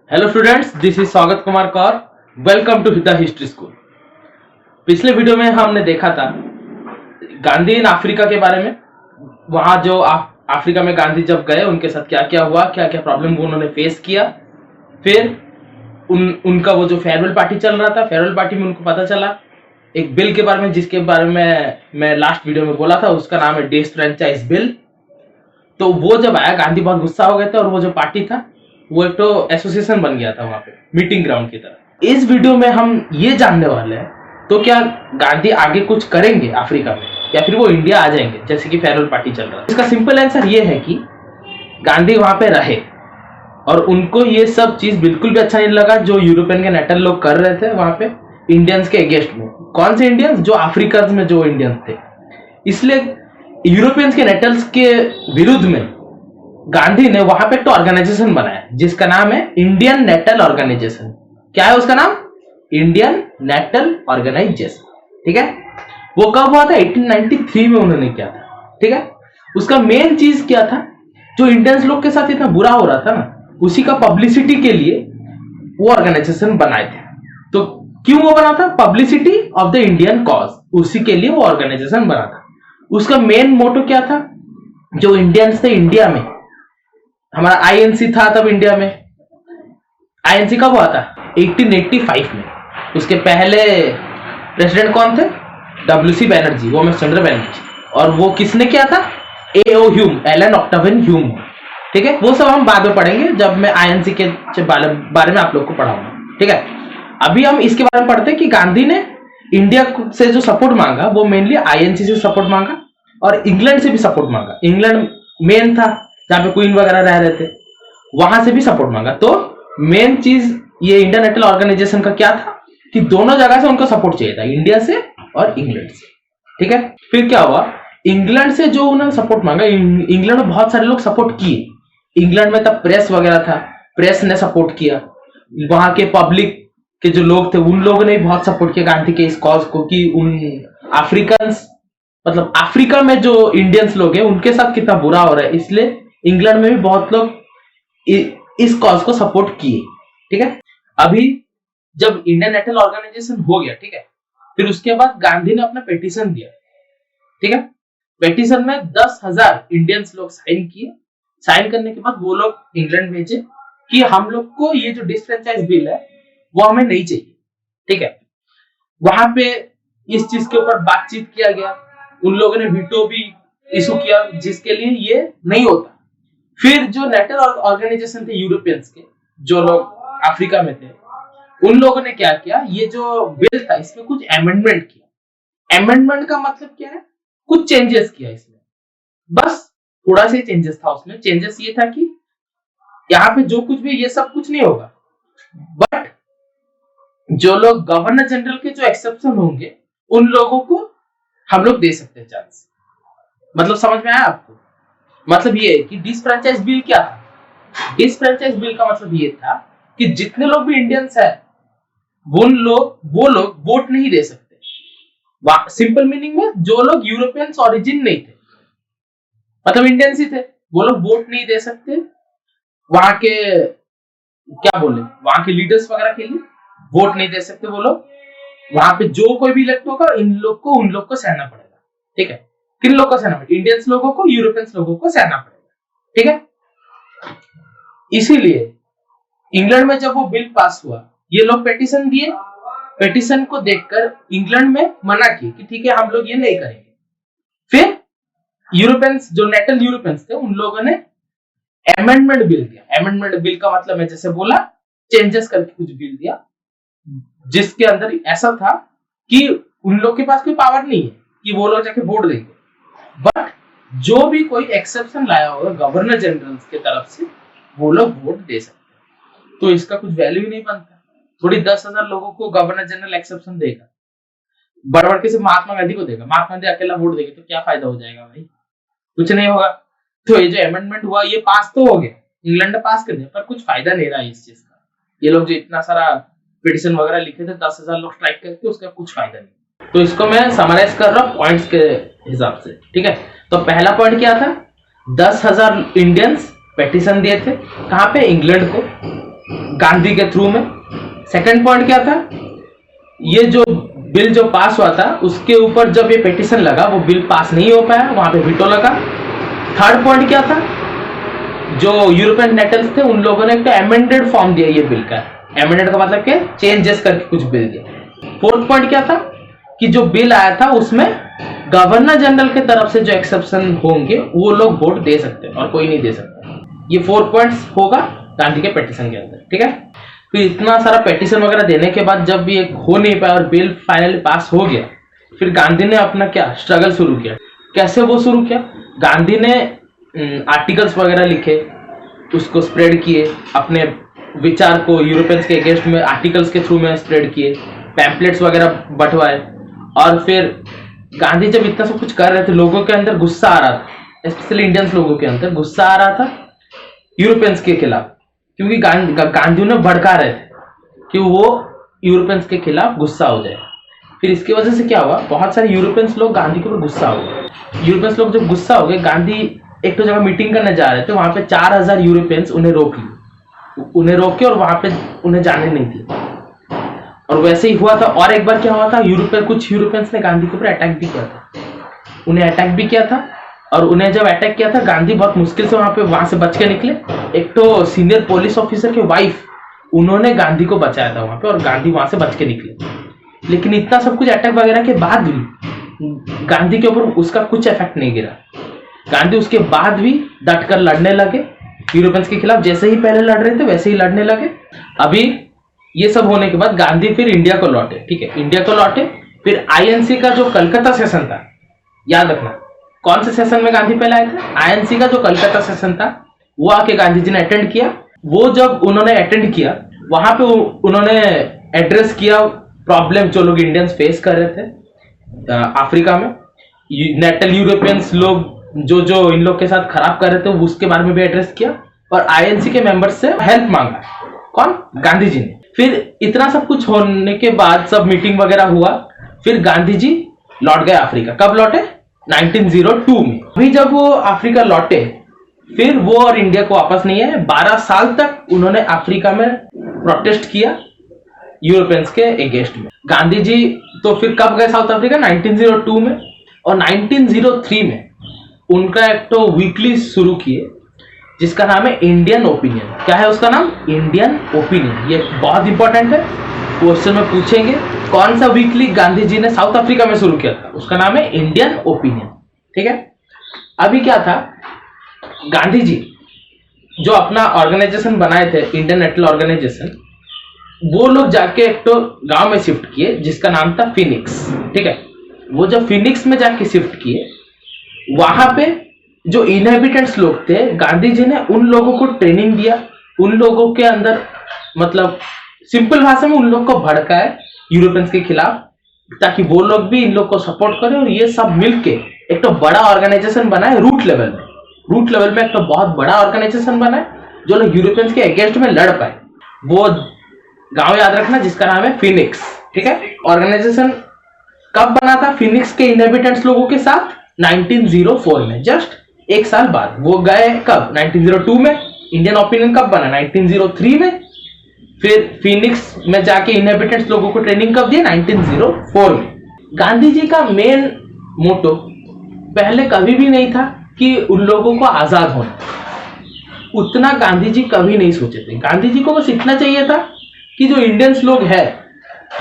Hello students, this is Swagat Kumar Kaur. Welcome to the history school. पिछले video में हमने देखा था गांधी इन अफ्रीका के बारे में। वहां जो अफ्रीका में गांधी जब गए उनके साथ क्या क्या हुआ, क्या क्या प्रॉब्लम उन्होंने फेस किया। फिर उनका वो जो फेयरवेल पार्टी चल रहा था, फेयरवेल पार्टी में उनको पता चला एक बिल के बारे में, जिसके बारे में मैं लास्ट वीडियो में बोला था। उसका नाम है डिसफ्रेंचाइज बिल। तो वो जब आया, गांधी बहुत गुस्सा हो गए थे और वो जो पार्टी था वो एक तो एसोसिएशन बन गया था वहां पे, मीटिंग ग्राउंड की तरह। इस वीडियो में हम ये जानने वाले हैं तो क्या गांधी आगे कुछ करेंगे अफ्रीका में, या फिर वो इंडिया आ जाएंगे जैसे कि फेयरवेल पार्टी चल रहा है। इसका सिंपल आंसर ये है कि गांधी वहां पे रहे और उनको ये सब चीज बिल्कुल भी अच्छा नहीं लगा जो यूरोपियन के नेटल लोग कर रहे थे वहां पे इंडियंस के अगेंस्ट में। कौन से इंडियंस? जो अफ्रीका में जो इंडियंस थे। इसलिए यूरोपियंस के नेटल्स के विरुद्ध में गांधी ने वहां पे एक ऑर्गेनाइजेशन बनाया जिसका नाम है इंडियन नेटल ऑर्गेनाइजेशन। क्या है उसका नाम? Indian natal organisation. ठीक है। वो कब हुआ था? 1893 में उन्होंने किया था। ठीक है। उसका मेन चीज क्या था? जो इंडियंस लोग के साथ इतना बुरा हो रहा था ना, उसी का पब्लिसिटी के लिए वो ऑर्गेनाइजेशन बनाए थे। तो क्यों वो बना था? Publicity of the Indian cause, उसी के लिए वो ऑर्गेनाइजेशन बना था। उसका मेन मोटो क्या था? जो इंडियंस थे इंडिया में, हमारा आईएनसी था तब इंडिया में। आईएनसी कब हुआ था? 1885 में। उसके पहले प्रेसिडेंट कौन थे? डब्ल्यूसी बैनर्जी, वो चंद्र बैनर्जी। और वो किसने किया था? एओ ह्यूम, एलन ऑक्टावियन ह्यूम। ठीक है। वो सब हम बाद में पढ़ेंगे जब मैं आईएनसी के बारे में आप लोग को पढ़ाऊंगा। ठीक है। अभी हम इसके बारे में पढ़ते हैं कि गांधी ने इंडिया से जो सपोर्ट मांगा वो मेनली आईएनसी से सपोर्ट मांगा और इंग्लैंड से भी सपोर्ट मांगा। इंग्लैंड मेन था जहां पे क्वीन वगैरह रह रहे थे, वहां से भी सपोर्ट मांगा। तो मेन चीज ये इंडियन नेटल ऑर्गेनाइजेशन का क्या था कि दोनों जगह से उनको सपोर्ट चाहिए था, इंडिया से और इंग्लैंड से। ठीक है। फिर क्या हुआ? इंग्लैंड से जो उन्होंने सपोर्ट मांगा, इंग्लैंड में बहुत सारे लोग सपोर्ट किए। इंग्लैंड में तब प्रेस वगैरह था, प्रेस ने सपोर्ट किया। वहां के पब्लिक के जो लोग थे उन लोगों ने भी बहुत सपोर्ट किया गांधी के इस कॉज को कि उन अफ्रीकन, मतलब अफ्रीका में जो इंडियंस लोग हैं उनके साथ कितना बुरा हो रहा है। इसलिए इंग्लैंड में भी बहुत लोग इस कॉज को सपोर्ट किए। ठीक है। अभी जब इंडियन नेशनल ऑर्गेनाइजेशन हो गया, ठीक है, फिर उसके बाद गांधी ने अपना पिटीशन दिया। ठीक है। पिटीशन में 10,000 इंडियंस लोग साइन किए। साइन करने के बाद वो लोग इंग्लैंड भेजे कि हम लोग को ये जो डिसफ्रेंचाइज बिल है वो हमें नहीं चाहिए। ठीक है। वहां पे इस चीज के ऊपर बातचीत किया गया। उन लोगों ने वीटो भी इशू किया जिसके लिए ये नहीं होता। फिर जो नेटल ऑर्गेनाइजेशन थे यूरोपियंस के, जो लोग अफ्रीका में थे, उन लोगों ने क्या किया? ये जो बिल था इसमें कुछ अमेंडमेंट किया। अमेंडमेंट का मतलब क्या है? कुछ चेंजेस किया इसमें, बस थोड़ा सा चेंजेस था उसमें। चेंजेस ये था कि यहाँ पे जो कुछ भी, ये सब कुछ नहीं होगा, बट जो लोग गवर्नर जनरल के जो एक्सेप्शन होंगे उन लोगों को हम लोग दे सकते हैं चांस। मतलब समझ में आया आपको? मतलब ये है कि डिसफ्रेंचाइज बिल क्या था? डिसफ्रेंचाइज बिल का मतलब ये था कि जितने लोग भी इंडियंस है वो लोग वोट नहीं दे सकते। सिंपल मीनिंग में, जो लोग यूरोपियंस ओरिजिन नहीं थे, मतलब इंडियंस ही थे, वो लोग वोट नहीं दे सकते। वहां के क्या बोले, वहां के लीडर्स वगैरह के लिए वोट नहीं दे सकते वो लोग। वहां पे जो कोई भी इलेक्ट होगा उन लोग को सहना पड़ेगा। ठीक है। किन लोग को सहना पड़ेगा? इंडियंस लोगों को, यूरोपियंस लोगों को सहना पड़ेगा। ठीक है। इसीलिए इंग्लैंड में जब वो बिल पास हुआ, ये लोग पिटीशन दिए। पिटीशन को देखकर इंग्लैंड में मना किया कि ठीक है हम लोग ये नहीं करेंगे। फिर यूरोपियंस, जो नेटल यूरोपियंस थे, उन लोगों ने अमेंडमेंट बिल दिया। अमेंडमेंट बिल का मतलब मैं जैसे बोला, चेंजेस करके कुछ बिल दिया जिसके अंदर ऐसा था कि उन लोग के पास कोई पावर नहीं है कि वो लोग जाके वोट देंगे, बट जो भी कोई एक्सेप्शन लाया होगा गवर्नर जनरल की तरफ से, वो लोग वोट दे सकते। तो इसका कुछ वैल्यू ही नहीं बनता। थोड़ी 10,000 लोगों को गवर्नर जनरल एक्सेप्शन देगा, बड़बड़ के सिर्फ महात्मा गांधी को देगा। महात्मा गांधी अकेला वोट देंगे तो क्या फायदा हो जाएगा भाई? कुछ नहीं होगा। तो ये जो अमेंडमेंट हुआ ये पास तो हो गया, इंग्लैंड ने पास कर दिया, पर कुछ फायदा नहीं रहा इस चीज का। ये लोग जो इतना सारा पिटीशन वगैरह लिखे थे, 10,000 लोग स्ट्राइक करके, उसका कुछ फायदा नहीं। तो इसको मैं समराइज कर रहा हूँ पॉइंट्स के हिसाब से। ठीक है। तो पहला पॉइंट क्या था? 10,000 इंडियंस पिटीशन दिए थे। कहां पे? इंग्लैंड को। गांधी के थ्रू में। सेकंड पॉइंट क्या था, ये जो बिल जो पास हुआ था उसके ऊपर जब ये पिटीशन लगा वो बिल पास नहीं हो पाया, वहां पे वीटो लगा। थर्ड पॉइंट क्या था, जो यूरोपियन नेटल्स थे उन लोगों ने एक एमेंडेड फॉर्म दिया ये बिल का। एमेंडेड का मतलब क्या, चेंजेस करके कुछ बिल दिया। फोर्थ पॉइंट क्या था कि जो बिल आया था उसमें गवर्नर जनरल के तरफ से जो एक्सेप्शन होंगे वो लोग वोट दे सकते हैं और कोई नहीं दे सकता। ये 4 पॉइंट्स होगा गांधी के पिटीशन के अंदर, ठीक है। फिर इतना सारा पिटीशन वगैरह देने के बाद जब ये हो नहीं पाया और बिल फाइनली पास हो गया, फिर गांधी ने अपना क्या स्ट्रगल शुरू किया। कैसे वो शुरू किया, गांधी ने आर्टिकल्स वगैरह लिखे, उसको स्प्रेड किए, अपने विचार को यूरोपियंस के अगेंस्ट में आर्टिकल्स के थ्रू में स्प्रेड किए, पैम्पलेट्स वगैरह बंटवाए। और फिर गांधी जब इतना सब कुछ कर रहे थे, लोगों के अंदर गुस्सा आ रहा था, स्पेशली इंडियंस लोगों के अंदर गुस्सा आ रहा था यूरोपियंस के खिलाफ, क्योंकि गांधी ने भड़का रहे थे कि वो यूरोपियंस के खिलाफ गुस्सा हो जाए। फिर इसकी वजह से क्या हुआ, बहुत सारे यूरोपियंस लोग गांधी के ऊपर गुस्सा हो गए। यूरोपियंस लोग जब गुस्सा हो गए, गांधी एक तो जगह मीटिंग करने जा रहे थे, वहां पे 4000 यूरोपियंस उन्हें रोक के और वहां पे उन्हें जाने नहीं दिए। और वैसे ही हुआ था। और एक बार क्या हुआ था, कुछ यूरोपियंस ने गांधी के ऊपर अटैक भी किया था, उन्हें अटैक भी किया था। और उन्हें जब अटैक किया था, गांधी बहुत मुश्किल से वहां से बच के निकले। एक तो सीनियर पुलिस ऑफिसर के वाइफ, उन्होंने गांधी को बचाया था वहां पे, और गांधी वहां से बच के निकले। लेकिन इतना सब कुछ अटैक वगैरह के बाद भी गांधी के ऊपर उसका कुछ इफेक्ट नहीं गिरा। गांधी उसके बाद भी डट कर लड़ने लगे यूरोपियंस के खिलाफ, जैसे ही पहले लड़ रहे थे वैसे ही लड़ने लगे। अभी ये सब होने के बाद गांधी फिर इंडिया को लौटे, ठीक है, इंडिया को लौटे। फिर आईएनसी का जो कलकत्ता सेशन था, याद रखना कौन से सेशन में गांधी पहले आए थे, आईएनसी का जो कलकत्ता सेशन था वो आके गांधी जी ने अटेंड किया। वो जब उन्होंने अटेंड किया, वहां पे उन्होंने एड्रेस किया प्रॉब्लम जो लोग इंडियंस फेस कर रहे थे अफ्रीका में। नेटल यूरोपियंस लोग जो इन लोग के साथ खराब कर रहे थे उसके बारे में भी एड्रेस किया, और आईएनसी के मेंबर्स से हेल्प मांगा। कौन, गांधी जी ने। फिर इतना सब कुछ होने के बाद, सब मीटिंग वगैरह हुआ, फिर गांधी जी लौट गए अफ्रीका। कब लौटे, 1902 में। अभी जब वो अफ्रीका लौटे, फिर वो और इंडिया को वापस नहीं आए। 12 साल तक उन्होंने अफ्रीका में प्रोटेस्ट किया यूरोपियंस के अगेंस्ट में। गांधी जी तो फिर कब गए साउथ अफ्रीका, 1902 में। और 1903 में उनका एक तो वीकली शुरू किए जिसका नाम है इंडियन ओपिनियन। क्या है उसका नाम, इंडियन ओपिनियन। ये बहुत इंपॉर्टेंट है, क्वेश्चन में पूछेंगे कौन सा वीकली गांधी जी ने साउथ अफ्रीका में शुरू किया था, उसका नाम है इंडियन ओपिनियन, ठीक है। अभी क्या था, गांधी जी जो अपना ऑर्गेनाइजेशन बनाए थे, इंडियन नेशनल ऑर्गेनाइजेशन, वो लोग जाके एक तो गांव में शिफ्ट किए जिसका नाम था फिनिक्स, ठीक है। वो जब फिनिक्स में जाके शिफ्ट किए, वहां पे जो इनहेबिटेंट्स लोग थे, गांधी जी ने उन लोगों को ट्रेनिंग दिया, उन लोगों के अंदर मतलब सिंपल भाषा में उन लोग को भड़काए यूरोपियंस के खिलाफ, ताकि वो लोग भी इन लोग को सपोर्ट करें। और ये सब मिलके एक तो बड़ा ऑर्गेनाइजेशन बनाए रूट लेवल में एक तो बहुत बड़ा ऑर्गेनाइजेशन बनाए जो लोग यूरोपियंस के अगेंस्ट में लड़ पाए। वो गांव याद रखना जिसका नाम है फिनिक्स, ठीक है। ऑर्गेनाइजेशन कब बना था फिनिक्स के इनहेबिटेंट्स लोगों के साथ, 1904 में, जस्ट एक साल बाद। वो गए कब, 1902 में। इंडियन ओपिनियन कब बना, 1903 में। फिर फिनिक्स में जाके इनहेबिटेंट्स लोगों को ट्रेनिंग कब दिया, 1904 में। गांधी जी का मेन मोटो पहले कभी भी नहीं था कि उन लोगों को आजाद होना, उतना गांधी जी कभी नहीं सोचे थे। गांधी जी को बस इतना चाहिए था कि जो इंडियंस लोग हैं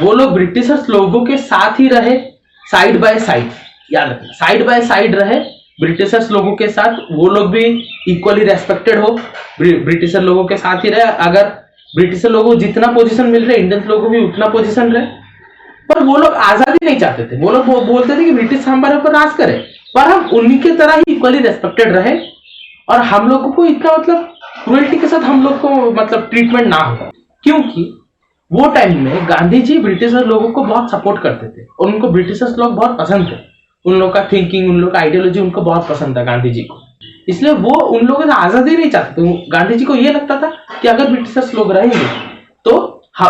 वो लोग ब्रिटिशर्स लोगों के साथ ही रहे, साइड बाय साइड, याद रखना, साइड बाय साइड रहे ब्रिटिशर्स लोगों के साथ। वो लोग भी इक्वली रेस्पेक्टेड हो, ब्रिटिशर लोगों के साथ ही रहे। अगर ब्रिटिशर लोगों को जितना पोजीशन मिल रहा है, इंडियंस लोगों को भी उतना पोजीशन रहे। पर वो लोग आजादी नहीं चाहते थे। वो लोग बोलते थे कि ब्रिटिश हमारे ऊपर राज करे, पर हम उन्हीं के तरह ही इक्वली रेस्पेक्टेड रहे, और हम लोगों को इतना मतलब क्रूएल्टी के साथ हम लोग को मतलब ट्रीटमेंट ना हो। क्योंकि वो टाइम में गांधी जी ब्रिटिशर लोगों को बहुत सपोर्ट करते थे और उनको ब्रिटिशर्स लोग बहुत पसंद थे। उन लोग का थिंकिंग, उन लोग का आइडियोलॉजी उनको बहुत पसंद था गांधी जी को, इसलिए वो उन लोगों से आजादी नहीं चाहते थे। गांधी जी को ये लगता था कि अगर ब्रिटिशर्स लोग रहेंगे तो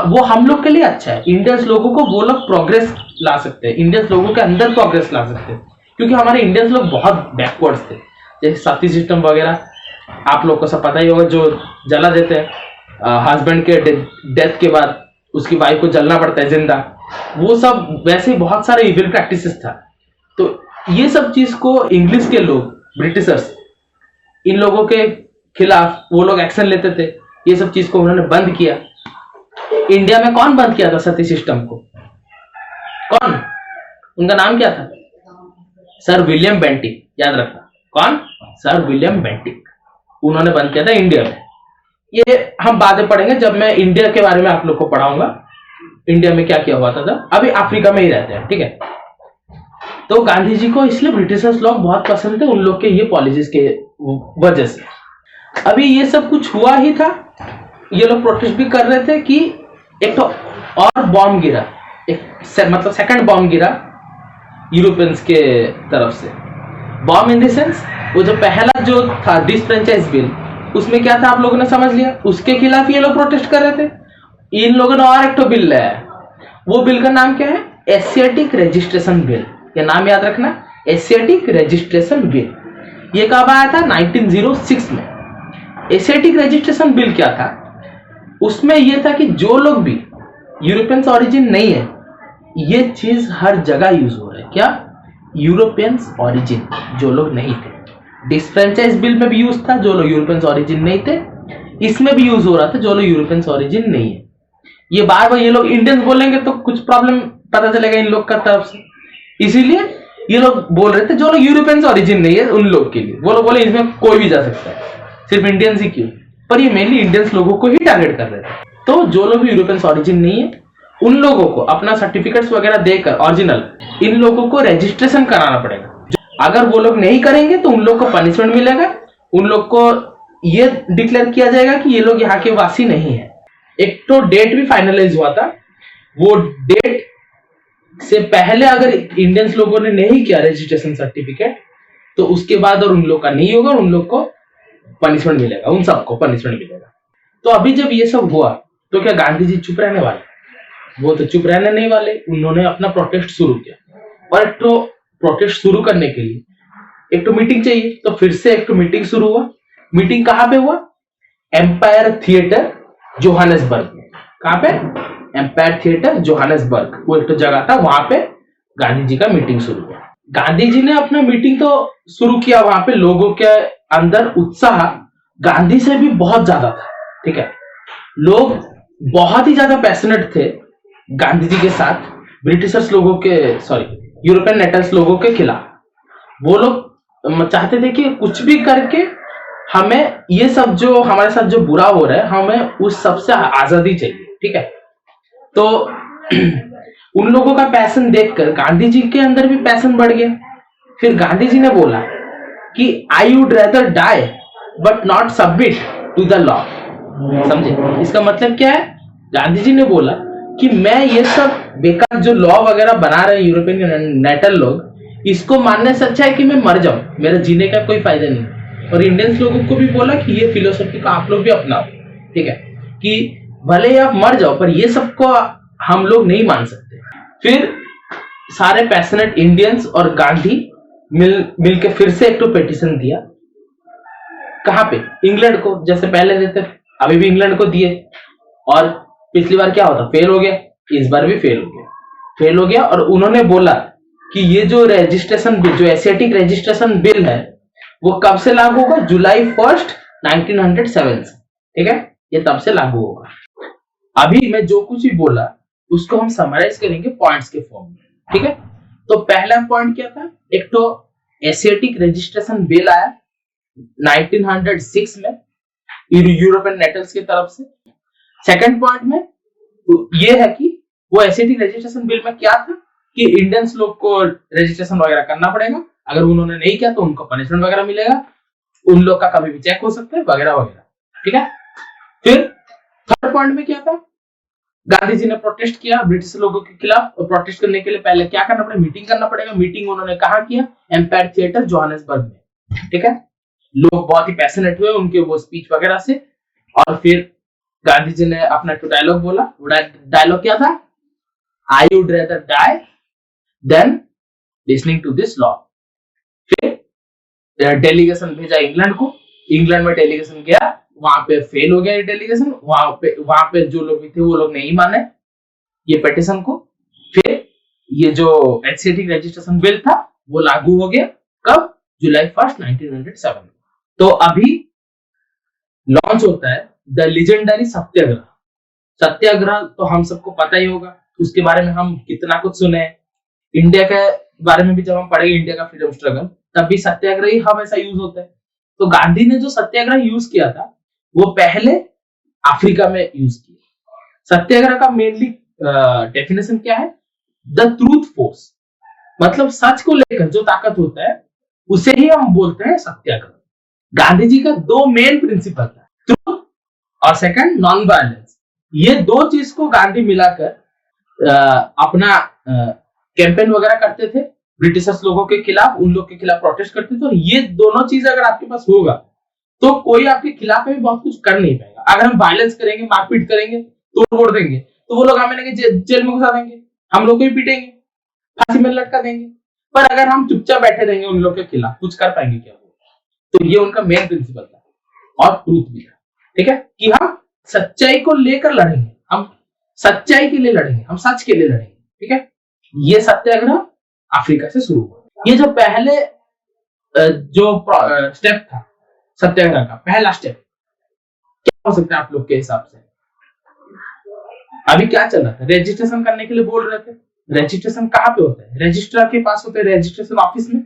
वो हम लोग के लिए अच्छा है, इंडियंस लोगों को वो लोग प्रोग्रेस ला सकते हैं, इंडियंस लोगों के अंदर प्रोग्रेस ला सकते हैं। क्योंकि हमारे इंडियंस लोग बहुत बैकवर्ड्स थे, जैसे सती सिस्टम वगैरह आप लोग को सब पता ही होगा, जो जला देते हैं, हस्बैंड के डेथ के बाद उसकी वाइफ को जलना पड़ता है जिंदा, वो सब वैसे बहुत सारे इविल प्रैक्टिसेस था। तो ये सब चीज को इंग्लिश के लोग, ब्रिटिशर्स, इन लोगों के खिलाफ वो लोग एक्शन लेते थे, ये सब चीज को उन्होंने बंद किया। इंडिया में कौन बंद किया था सती सिस्टम को? कौन? उनका नाम क्या था? सर विलियम बेंटिक, याद रखना। कौन? सर विलियम बेंटिक, उन्होंने बंद किया था इंडिया में। ये हम बातें पढ़ेंगे जब मैं इंडिया के बारे में आप लोग को पढ़ाऊंगा, इंडिया में क्या क्या हुआ था। अभी अफ्रीका में ही रहते हैं, ठीक है। तो गांधी जी को इसलिए ब्रिटिशर्स लोग बहुत पसंद थे, उन लोग के ये पॉलिसीज के वजह से। अभी ये सब कुछ हुआ ही था, ये लोग प्रोटेस्ट भी कर रहे थे कि एक तो और बॉम्ब गिरा, मतलब सेकंड बॉम्ब गिरा यूरोपियंस के तरफ से। बॉम्ब इन द सेंस, वो जो पहला जो था डिसफ्रेंचाइज बिल, उसमें क्या था आप लोगों ने समझ लिया, उसके खिलाफ ये लोग प्रोटेस्ट कर रहे थे। इन लोगों ने और एक तो बिल लाया, वो बिल का नाम क्या है? Asiatic registration bill. ये नाम याद रखना, एशियाटिक रजिस्ट्रेशन बिल। ये कब आया था? 1906 में। एशियाटिक रजिस्ट्रेशन बिल क्या था? उसमें यह था कि जो लोग भी यूरोपियंस ओरिजिन नहीं है, ये चीज हर जगह यूज हो रहा है। क्या? यूरोपियंस ओरिजिन, जो लोग नहीं थे। डिसफ्रेंचाइज बिल में भी यूज था, जो लोग यूरोपियंस ओरिजिन नहीं थे। इसमें भी यूज हो रहा था, जो लोग यूरोपियंस ओरिजिन नहीं है। ये बार बार ये लोग इंडियंस बोलेंगे तो कुछ प्रॉब्लम पता चलेगा इन लोग का तरफ से, इसीलिए ये लोग बोल रहे थे जो लोग यूरोपियंस ओरिजिन नहीं है उन लोग के लिए। वो लोग बोले इसमें कोई भी जा सकता है, सिर्फ इंडियंस ही क्यों? पर ये मेनली इंडियंस लोगों को ही टारगेट कर रहे थे। तो जो लोग भी यूरोपियंस ओरिजिन नहीं है, उन लोगों को अपना सर्टिफिकेट्स वगैरह देकर ओरिजिनल, इन लोगों को रजिस्ट्रेशन कराना पड़ेगा। अगर वो लोग नहीं करेंगे तो उन लोग को पनिशमेंट मिलेगा, उन लोग को ये डिक्लेयर किया जाएगा कि ये लोग यहाँ के वासी नहीं है। एक तो डेट भी फाइनलाइज हुआ था, वो डेट से पहले अगर इंडियंस लोगों ने नहीं किया रजिस्ट्रेशन सर्टिफिकेट, तो उसके बाद और उन लोग का नहीं होगा, उन लोग को पनिशमेंट मिलेगा, उन सबको पनिशमेंट मिलेगा। तो अभी जब ये सब हुआ तो क्या गांधी जी चुप रहने वाले? वो तो चुप रहने नहीं वाले, उन्होंने अपना प्रोटेस्ट शुरू किया। और एक तो प्रोटेस्ट शुरू करने के लिए एक तो मीटिंग चाहिए, तो फिर से एक तो मीटिंग शुरू हुआ। मीटिंग कहां पे हुआ? एम्पायर थिएटर, जोहानेसबर्ग में। कहां पे? एम्पायर थिएटर, जोहानेसबर्ग, वो एक तो जगह था, वहां पे गांधी जी का मीटिंग शुरू हुआ। गांधी जी ने अपना मीटिंग तो शुरू किया, वहां पे लोगों के अंदर उत्साह गांधी से भी बहुत ज्यादा था, ठीक है। लोग बहुत ही ज्यादा पैशनेट थे गांधी जी के साथ, ब्रिटिशर्स लोगों के, सॉरी, यूरोपियन नेटल्स लोगों के खिलाफ। वो लोग चाहते थे कि कुछ भी करके हमें ये सब जो हमारे साथ जो बुरा हो रहा है, हमें उस सब से आजादी चाहिए, ठीक है। तो उन लोगों का पैशन देखकर गांधी जी के अंदर भी पैशन बढ़ गया। फिर गांधी जी ने बोला कि I would rather die but not submit to the law. समझे इसका मतलब क्या है? गांधी जी ने बोला कि मैं ये सब बेकार जो लॉ वगैरह बना रहे यूरोपियन नेटल लोग, इसको मानने से अच्छा है कि मैं मर जाऊं, मेरा जीने का कोई फायदा नहीं। और इंडियंस लोगों को भी बोला कि ये फिलोसफी को आप लोग भी अपनाओ, ठीक है, कि भले ही आप मर जाओ पर ये सबको हम लोग नहीं मान सकते। फिर सारे पैशनेट इंडियंस और गांधी मिलके फिर से एक तो पिटीशन दिया। कहां पे? इंग्लैंड को, जैसे पहले देते अभी भी इंग्लैंड को दिए। और पिछली बार क्या होता? फेल हो गया, इस बार भी फेल हो गया। और उन्होंने बोला कि ये जो रजिस्ट्रेशन बिल, जो एशियाटिक रजिस्ट्रेशन बिल है, वो कब से लागू होगा? जुलाई 1, 1907 से, ठीक है, ये तब से लागू होगा। अभी मैं जो कुछ भी बोला उसको हम समराइज करेंगे पॉइंट्स के फॉर्म में, ठीक है। तो पहला पॉइंट क्या था? एक तो एशियाटिक रजिस्ट्रेशन बिल आया 1906 में यूरोपियन नेटल्स की तरफ से। सेकंड पॉइंट में ये है कि वो एशियाटिक रजिस्ट्रेशन बिल में क्या था कि इंडियंस लोग को रजिस्ट्रेशन वगैरह करना पड़ेगा, अगर उन्होंने नहीं किया तो उनको पनिशमेंट वगैरह मिलेगा, उन लोग का कभी भी चेक हो सकता है वगैरह वगैरह, ठीक है। फिर थर्ड पॉइंट में क्या था? गांधी जी ने प्रोटेस्ट किया ब्रिटिश लोगों के खिलाफ, और प्रोटेस्ट करने के लिए पहले क्या करना पड़ेगा? मीटिंग करना पड़ेगा। मीटिंग उन्होंने कहा किया? एम्पायर थिएटर, जोहानेसबर्ग में, ठीक है। लोग बहुत ही पैशनेट हुए उनके वो स्पीच वगैरह से। और फिर गांधी जी ने अपना एक डायलॉग बोला। वो डायलॉग क्या था? I would rather die than listening to this law. फिर डेलीगेशन भेजा इंग्लैंड को, इंग्लैंड में डेलीगेशन गया, वहां पे फेल हो गया ये डेलीगेशन, वहां पे जो लोग भी थे वो लोग नहीं माने ये पिटीशन को। फिर ये जो एनसीटी रजिस्ट्रेशन बिल था वो लागू हो गया कब? जुलाई 1 1907। तो अभी लॉन्च होता है द लेजेंडरी सत्याग्रह। सत्याग्रह तो हम सबको पता ही होगा, उसके बारे में हम कितना कुछ सुने हैं। इंडिया के बारे में भी जब हम पढ़ेंगे इंडिया का फ्रीडम स्ट्रगल, तब भी सत्याग्रह ही हमेशा यूज होता है। तो गांधी ने जो सत्याग्रह यूज किया था वो पहले अफ्रीका में यूज किया। सत्याग्रह का मेनली डेफिनेशन क्या है? द ट्रूथ फोर्स, मतलब सच को लेकर जो ताकत होता है उसे ही हम बोलते हैं सत्याग्रह। गांधी जी का दो मेन प्रिंसिपल था, ट्रूथ और सेकंड नॉन वायलेंस। ये दो चीज को गांधी मिलाकर अपना कैंपेन वगैरह करते थे ब्रिटिशर्स लोगों के खिलाफ, उन लोग के खिलाफ प्रोटेस्ट करते थे। और ये दोनों चीज अगर आपके पास होगा तो कोई आपके खिलाफ भी बहुत कुछ कर नहीं पाएगा। अगर हम वायलेंस करेंगे, मारपीट करेंगे, तोड़ देंगे, तो वो लोग हमें जेल में घुसा देंगे, हम लोग को भी पीटेंगे, फांसी में लटका देंगे। पर अगर हम चुपचाप बैठे रहेंगे उन लोग के खिलाफ, कुछ कर पाएंगे क्या? तो ये उनका मेन प्रिंसिपल था और ट्रूथ भी था, ठीक है, कि हम सच्चाई को लेकर लड़ेंगे, हम सच्चाई के लिए लड़ेंगे, हम सच के लिए लड़ेंगे, ठीक है। ये सत्याग्रह अफ्रीका से शुरू हुआ। ये जो पहले जो स्टेप था सत्याग्रह का, पहला स्टेप क्या हो सकता है आप लोग के हिसाब से? अभी क्या चल रहा था? रजिस्ट्रेशन करने के लिए बोल रहे थे। रजिस्ट्रेशन कहाँ पे होता है? रजिस्ट्रार के पास होता है, रजिस्ट्रेशन ऑफिस में।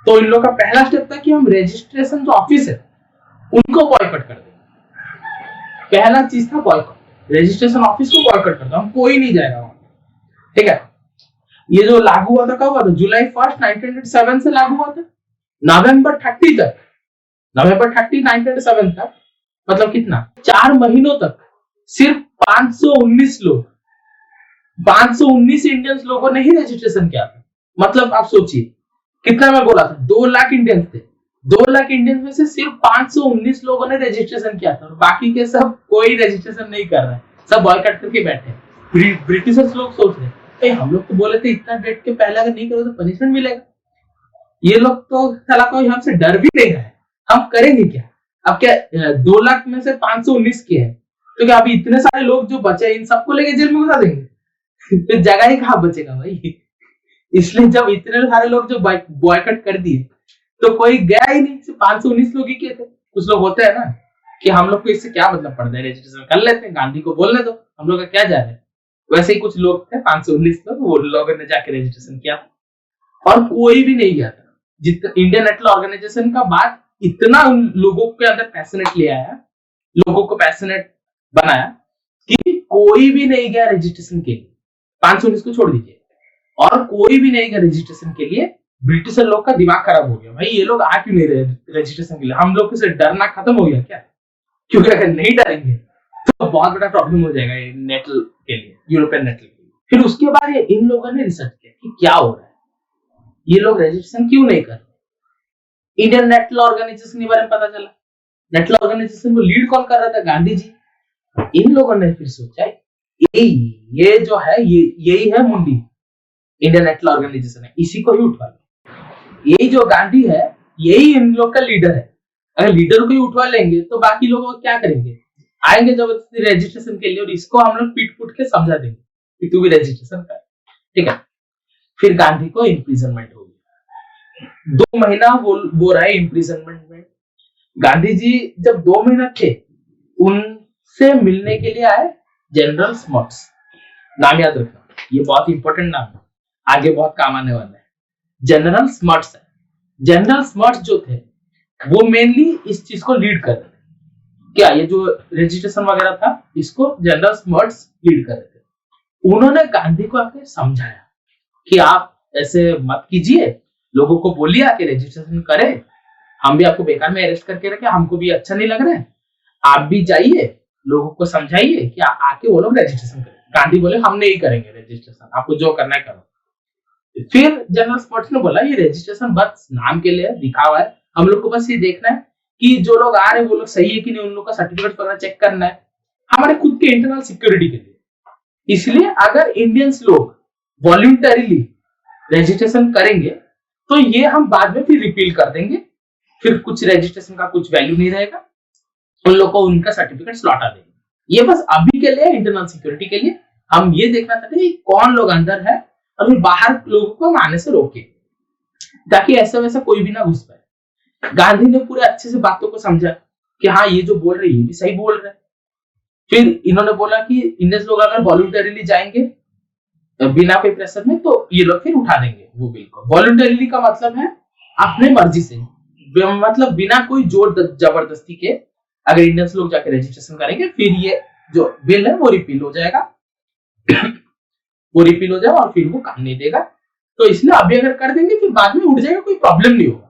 तो इन लोग का पहला स्टेप था कि हम रजिस्ट्रेशन जो ऑफिस है उनको बॉयकॉट कर दें। पहला चीज था बॉयकॉट, रजिस्ट्रेशन ऑफिस को बॉयकॉट कर दो, हम कोई नहीं जाएगा वहां, ठीक है। ये जो लागू हुआ था कब हुआ था? जुलाई 1 1907 से लागू हुआ था नवंबर 30 तक, नवंबर 30 1907 तक, मतलब कितना? 4 महीनों तक सिर्फ 519 लोग, 519 इंडियंस लोगों ने ही रजिस्ट्रेशन किया था। मतलब आप सोचिए कितना मैं बोला था, 2 लाख इंडियंस थे, 2 लाख इंडियंस में से सिर्फ 519 लोगों ने रजिस्ट्रेशन किया था और बाकी के सब कोई रजिस्ट्रेशन नहीं कर रहे हैं, सब बॉयकॉट करके बैठे। ब्रिटिशर्स लोग सोच रहे हम लोग तो बोले थे इतना डेट के पहले अगर नहीं करो तो पनिशमेंट मिलेगा, ये लोग तो साला कोई हमसे डर भी नहीं रहा है, हम करेंगे क्या? अब क्या 2 लाख में से 519 के हैं, तो क्या अभी इतने सारे लोग जो बचे इन सबको लेके जेल में घुसा देंगे? फिर जगह ही कहाँ बचेगा भाई। इसलिए जब इतने सारे लोग जो बॉयकॉट कर दिए तो कोई गया ही नहीं, सिर्फ 519 लोग ही किए थे। कुछ लोग होते हैं ना कि हम लोग को इससे क्या मतलब पड़ता है, रजिस्ट्रेशन कर लेते हैं, गांधी को बोलने दो, हम लोग का क्या जा रहा है। वैसे ही कुछ लोग थे 519 लोग, वो लोगों ने जाके रजिस्ट्रेशन किया और कोई भी नहीं गया था। जितना इंडियन नेशनल ऑर्गेनाइजेशन का बात इतना उन लोगों के अंदर पैशनेट ले आया, लोगों को पैशनेट बनाया कि कोई भी नहीं गया रजिस्ट्रेशन के लिए। 519 को छोड़ दीजिए, और कोई भी नहीं गया रजिस्ट्रेशन के लिए। ब्रिटिशर लोग का दिमाग खराब हो गया, भाई ये लोग आ क्यों नहीं रहे रजिस्ट्रेशन के लिए? हम लोग से डरना खत्म हो गया क्या? क्योंकि अगर नहीं डरेंगे तो बहुत बड़ा प्रॉब्लम हो जाएगा नेटल के लिए, यूरोपियन नेटल के लिए। फिर उसके बाद इन लोगों ने रिसर्च किया कि क्या हो रहा है, ये लोग रजिस्ट्रेशन क्यों नहीं कर रहे। इंडियन नेशनल ऑर्गेनाइजेशन के बारे में पता चला। नेशनल ऑर्गेनाइजेशन को लीड कौन कर रहा था? गांधी जी। इन लोगों ने फिर सोचा ये जो है यही है मुंडी, इंडियन नेशनल ऑर्गेनाइजेशन है, इसी को ही उठवा लो। यही जो गांधी है यही इन लोग का लीडर है। अगर लीडर को ही उठवा लेंगे तो बाकी लोग क्या करेंगे? आएंगे जबरदस्ती रजिस्ट्रेशन के लिए और इसको हम लोग पीट पुट के समझा देंगे कि तू भी रजिस्ट्रेशन कर, ठीक है। फिर गांधी को इम्प्रिजनमेंट हो गया, 2 महीना वो रहे इम्प्रिजनमेंट में। गांधी जी जब 2 महीना थे, उनसे मिलने के लिए आए जनरल स्मट्स। नाम याद रखना, ये बहुत इंपॉर्टेंट नाम है, आगे बहुत काम आने वाला है। जनरल स्मट्स है। जनरल स्मट्स जो थे वो मेनली इस चीज को लीड कर रहे थे। क्या ये जो रजिस्ट्रेशन वगैरह था इसको जनरल स्मट्स लीड कर रहे थे। उन्होंने गांधी को आके समझाया कि आप ऐसे मत कीजिए, लोगों को बोलिए आके रजिस्ट्रेशन करें, हम भी आपको बेकार में अरेस्ट करके रखे, हमको भी अच्छा नहीं लग रहा है, आप भी जाइए लोगों को समझाइए कि आके वो लोग रजिस्ट्रेशन करें। गांधी बोले हम नहीं करेंगे रजिस्ट्रेशन, आपको जो करना है करो। फिर जनरल स्मट्स ने बोला ये रजिस्ट्रेशन बस नाम के लिए दिखावा है, हम लोग को बस ये देखना है कि जो लोग आ रहे हैं वो लोग सही है कि नहीं, उन लोग का सर्टिफिकेट वगैरह चेक करना है हमारे खुद के इंटरनल सिक्योरिटी के लिए। इसलिए अगर इंडियंस लोग वॉलंटरीली रजिस्ट्रेशन करेंगे तो ये हम बाद में फिर रिपील कर देंगे फिर कुछ रजिस्ट्रेशन का कुछ वैल्यू नहीं रहेगा, उन लोग को उनका सर्टिफिकेट लौटा देंगे। ये बस अभी के लिए इंटरनल सिक्योरिटी के लिए हम ये देखना चाहते हैं कौन लोग अंदर है और फिर बाहर लोगों को आने से रोके, ताकि ऐसा वैसा कोई भी ना घुस पाए। गांधी ने पूरे अच्छे से बातों को समझा कि हाँ ये जो बोल रहे हैं ये भी सही बोल रहे हैं। फिर इन्होंने बोला कि इंडियंस लोग अगर वॉलंटरीली जाएंगे बिना कोई प्रेशर में तो ये लोग फिर उठा देंगे वो बिल को। वॉलंटरीली का मतलब है अपने मर्जी से, मतलब बिना कोई जोर जबरदस्ती के अगर इंडियंस लोग जाके रजिस्ट्रेशन करेंगे फिर ये जो बिल है वो रिपील हो जाएगा वो रिपील हो जाएगा और फिर वो काम नहीं देगा। तो इसलिए अभी अगर कर देंगे फिर बाद में उठ जाएगा, कोई प्रॉब्लम नहीं होगा।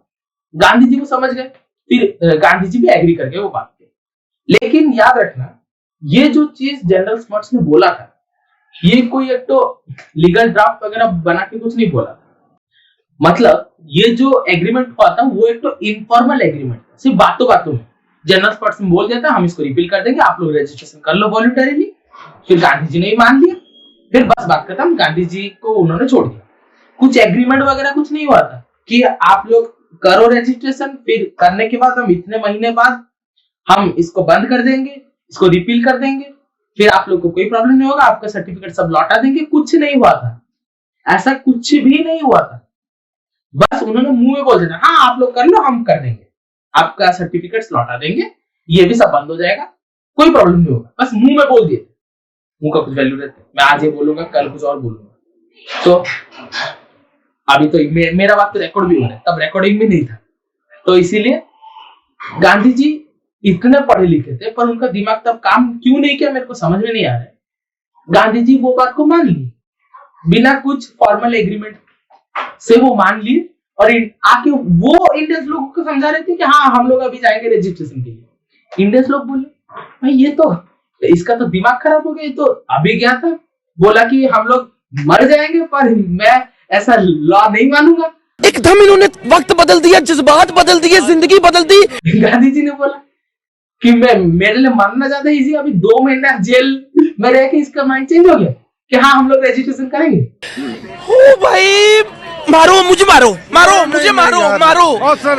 गांधी जी को समझ गए, फिर गांधी जी भी एग्री कर गए वो बात पे। लेकिन याद रखना ये जो चीज जनरल स्मर्ट्स ने बोला था ये कोई एक तो लीगल ड्राफ्ट वगैरह बना के कुछ नहीं बोला था। मतलब ये जो एग्रीमेंट हुआ था वो एक तो इनफॉर्मल एग्रीमेंट था, सिर्फ बातों बातों में जनरल स्मर्ट्स ने बोल दिया था हम इसको रिपील कर देंगे, आप लोग रजिस्ट्रेशन कर लो वॉलंटरीली। फिर गांधी जी ने ही मान लिया, फिर बस बात खत्म, गांधी जी को उन्होंने छोड़ दिया। कुछ एग्रीमेंट वगैरह कुछ नहीं हुआ था कि आप लोग करो रजिस्ट्रेशन, फिर करने के बाद हम इतने महीने बाद हम इसको बंद कर देंगे, इसको रिपील कर देंगे, फिर आप लोग को कोई प्रॉब्लम नहीं होगा, आपका सर्टिफिकेट सब लौटा देंगे। कुछ नहीं हुआ था, ऐसा कुछ भी नहीं हुआ था। बस उन्होंने मुंह में बोल देना हाँ आप लोग कर लो, हम कर देंगे, आपका सर्टिफिकेट लौटा देंगे, ये भी सब बंद हो जाएगा, कोई प्रॉब्लम नहीं होगा। बस मुंह में बोल दिए, मुंह का कुछ वैल्यू रहता है। मैं आज ये बोलूंगा कल कुछ और बोलूंगा। तो अभी तो मेरा बात तो रिकॉर्ड भी हो रहा है, तब रिकॉर्डिंग भी नहीं था। तो इसीलिए गांधी जी इतने पढ़े लिखे थे पर उनका दिमाग तब काम क्यों नहीं किया मेरे को समझ में नहीं आ रहा है। गांधी जी वो बात को मान ली बिना कुछ फॉर्मल एग्रीमेंट से, वो मान लिए और आके वो इंडियंस लोगों को समझा रहे थे कि हाँ हम लोग अभी जाएंगे रजिस्ट्रेशन के लिए। इंडियंस लोग बोले भाई ये तो इसका तो दिमाग खराब हो गया, ये तो अभी गया था बोला कि हम लोग मर जाएंगे पर मैं ऐसा लॉ नहीं मानूंगा। एकदम इन्होंने वक्त बदल दिया, जज्बात बदल दिए, जिंदगी बदल दी। गांधी जी ने बोला कि मैं मेरे लिए मरना ज्यादा इजी, अभी 2 महीना जेल में रह के इसका माइंड चेंज हो गया कि हाँ हम लोग रजिस्ट्रेशन करेंगे। ओ भाई मारो मुझे, मारो मारो मुझे, मारो मारो,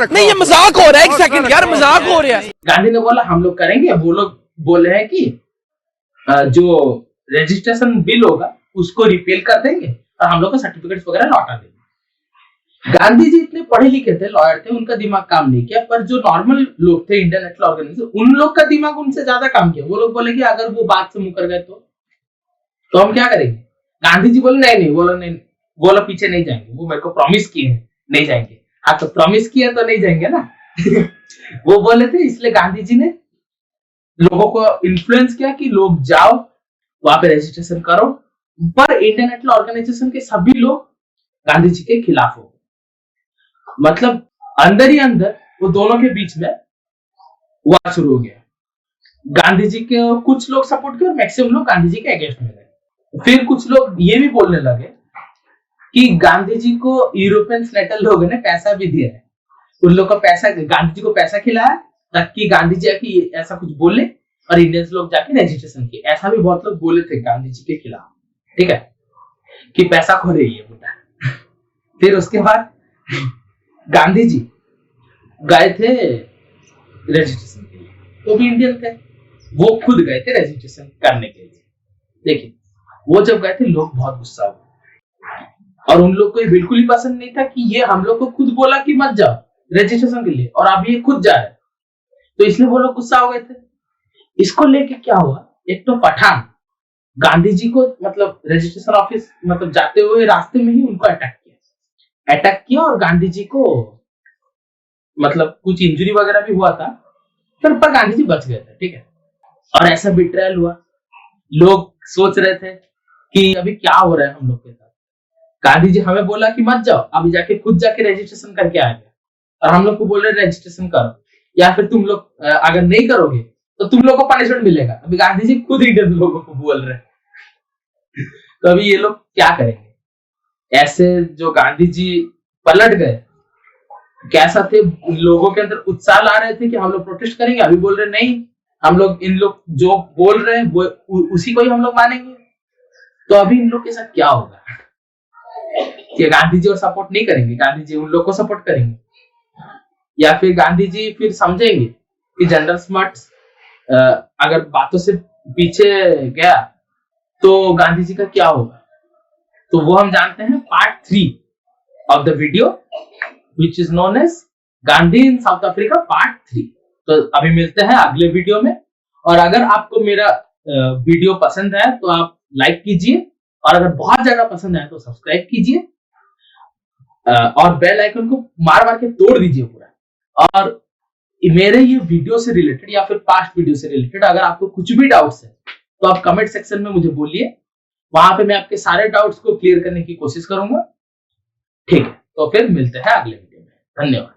नहीं ये मजाक हो रहा है, एक सेकंड यार मजाक हो रहा है। गांधी ने बोला हम लोग करेंगे, वो लोग बोल रहे हैं कि जो रजिस्ट्रेशन बिल होगा उसको रिपील कर देंगे और हम लोग को सर्टिफिकेट्स वगैरह लौटा देंगे। गांधी जी इतने पढ़े लिखे थे, लॉयर थे, उनका दिमाग काम नहीं किया, पर जो नॉर्मल लोग थे इंटरनेशनल ऑर्गेनाइजेशन उन लोग का दिमाग उनसे ज्यादा काम किया। वो लोग बोले कि अगर वो बात से मुकर गए तो हम क्या करेंगे। गांधी जी बोले नहीं नहीं, बोलो नहीं, बोलो पीछे नहीं जाएंगे, वो मेरे को प्रॉमिस किए हैं नहीं जाएंगे। हाँ तो प्रॉमिस किया तो नहीं जाएंगे ना वो बोले थे, इसलिए गांधी जी ने लोगों को इन्फ्लुएंस किया कि लोग जाओ वहां पे रजिस्ट्रेशन करो। पर इंटरनेशनल ऑर्गेनाइजेशन के सभी लोग गांधी जी के खिलाफ हो, मतलब अंदर ही अंदर वो दोनों के बीच में वार शुरू हो गया। गांधी जी के कुछ लोग सपोर्ट किए और मैक्सिमम लोग गांधी जी के अगेंस्ट में गए। फिर कुछ लोग ये भी बोलने लगे कि गांधी जी को यूरोपियन सेनेटर लोगों ने पैसा भी दिया है, उन लोग को पैसा, गांधी जी को पैसा खिलाया ताकि गांधी जी आके ऐसा कुछ बोले और इंडियंस लोग जाके रजिस्ट्रेशन किए। ऐसा भी बहुत लोग बोले थे गांधी जी के खिलाफ, ठीक है, कि पैसा खो रही है बेटा। फिर उसके बाद गांधी जी गए थे रजिस्ट्रेशन के लिए, तो भी इंडियन थे, वो खुद गए थे रजिस्ट्रेशन करने के लिए। देखिए वो जब गए थे लोग बहुत गुस्सा हुए और उन लोग को ये बिल्कुल ही पसंद नहीं था कि ये हम लोग को खुद बोला कि मत जाओ रजिस्ट्रेशन के लिए और अभी ये खुद जा रहे, तो इसलिए वो लोग गुस्सा हो गए थे। इसको लेके क्या हुआ, एक तो पठान गांधी जी को मतलब रजिस्ट्रेशन ऑफिस मतलब जाते हुए रास्ते में ही उनको अटैक किया और गांधी जी को मतलब कुछ इंजरी वगैरह भी हुआ था, पर गांधी जी बच गए थे, ठीक है। और ऐसा बिट्रेयल हुआ, लोग सोच रहे थे कि अभी क्या हो रहा है हम लोग के साथ। गांधी जी हमें बोला कि मत जाओ, अभी जाके खुद जाके रजिस्ट्रेशन करके आएंगे और हम लोग को बोल रहे रजिस्ट्रेशन करो, या फिर तुम लोग अगर नहीं करोगे तो तुम लोग को पनिशमेंट मिलेगा। अभी गांधी जी खुद इंडियन लोगों को बोल रहे हैं तो अभी ये लोग क्या करेंगे। ऐसे जो गांधी जी पलट गए, कैसा थे, लोगों के अंदर उत्साह ला रहे थे कि हम लोग प्रोटेस्ट करेंगे, अभी बोल रहे नहीं हम लोग इन लोग जो बोल रहे हैं वो उसी को ही हम लोग मानेंगे। तो अभी इन लोग के साथ क्या होगा कि गांधी जी को सपोर्ट नहीं करेंगे, गांधी जी उन लोग को सपोर्ट करेंगे, या फिर गांधी जी फिर समझेंगे कि जेंडर स्मर्ट अगर बातों से पीछे गया तो गांधी जी का क्या होगा। तो वो हम जानते हैं part 3 of the video which is known as Gandhi in South Africa part 3। तो अभी मिलते हैं अगले वीडियो में। और अगर आपको मेरा वीडियो पसंद है तो आप लाइक कीजिए, और अगर बहुत ज्यादा पसंद है तो सब्सक्राइब कीजिए, और बेल आइकन को मार मार के तोड़ दीजिए पूरा। और मेरे ये वीडियो से रिलेटेड या फिर पास्ट वीडियो से रिलेटेड अगर आपको कुछ भी डाउट्स है तो आप कमेंट सेक्शन में मुझे बोलिए, वहां पे मैं आपके सारे डाउट्स को क्लियर करने की कोशिश करूंगा। ठीक है, तो फिर मिलते हैं अगले वीडियो में। धन्यवाद।